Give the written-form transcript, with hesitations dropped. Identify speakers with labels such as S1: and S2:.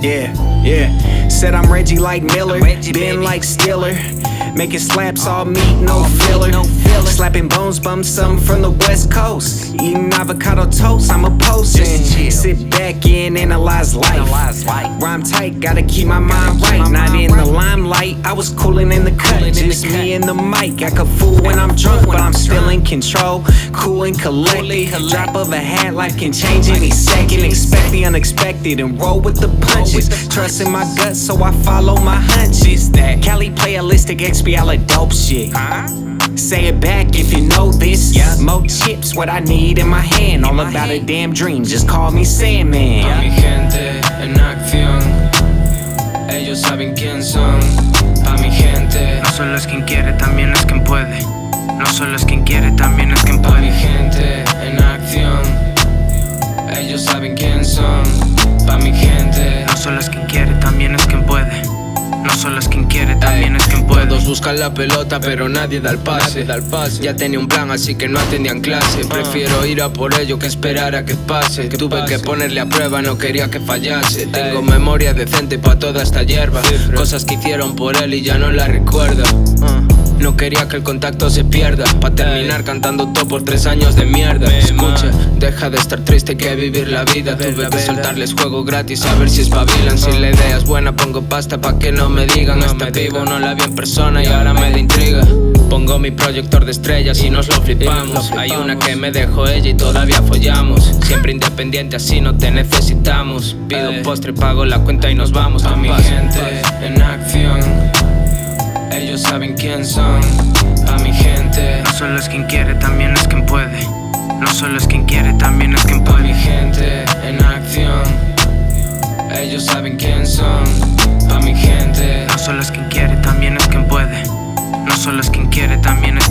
S1: Yeah. Said I'm Reggie like Miller, been like Stiller. Making slaps all meat, no filler. Slapping bones, bum something from the West Coast. Eating avocado toast, I'm a postin'. Sit back and analyze life. Rhyme tight, gotta keep my mind right. Not in the limelight, I was coolin' in the cut. Just me and the mic. I could fool when I'm drunk, but I'm still in control. Cool and collected. Drop of a hat, life can change any second. Expect the unexpected and roll with the punches. Trust in my gut, so I follow my hunches. Cali playalistic XP, I like dope shit. Say it back if you know this. More chips, what I need in my hand. All about a damn dream, just call me Sandman.
S2: Pa' mi gente en acción, ellos saben quién son. Pa' mi gente,
S3: no solo es quien quiere, también es quien puede. No solo es quien quiere, también es quien
S2: pa'
S3: puede.
S2: mi gente en acción, ellos saben quién son. Pa' mi gente,
S3: No solo es quien quiere, también es quien puede. No solo es quien quiere, también es quien puede.
S2: todos buscan la pelota pero nadie da el pase. Ya tenía un plan así que no atendían clase. Prefiero ir a por ello que esperar a que pase. Tuve que ponerle a prueba, no quería que fallase. Tengo memoria decente pa' toda esta hierba. Cosas que hicieron por él y ya no la recuerdo. No quería que el contacto se pierda. Pa' terminar cantando todo por 3 años de mierda. Escucha, deja de estar triste que vivir la vida. Tuve que soltarles juego gratis a ver si espabilan. Si la idea es buena pongo pasta pa' que no me digan. Este pibo no la vi en persona y ahora me da intriga. Pongo mi proyector de estrellas y nos lo flipamos. Hay una que me dejó ella y todavía follamos. Siempre independiente así no te necesitamos. Pido un postre, pago la cuenta y nos vamos. A mi gente en acción, ellos saben quién son. A mi gente,
S3: No solo es quien quiere, también es quien puede. No solo es quien quiere, también es quien
S2: pa' mi
S3: puede.
S2: gente en acción, ellos saben quién son. Pa' mi gente,
S3: No solo es quien quiere, también es quien puede. No solo es quien quiere, también es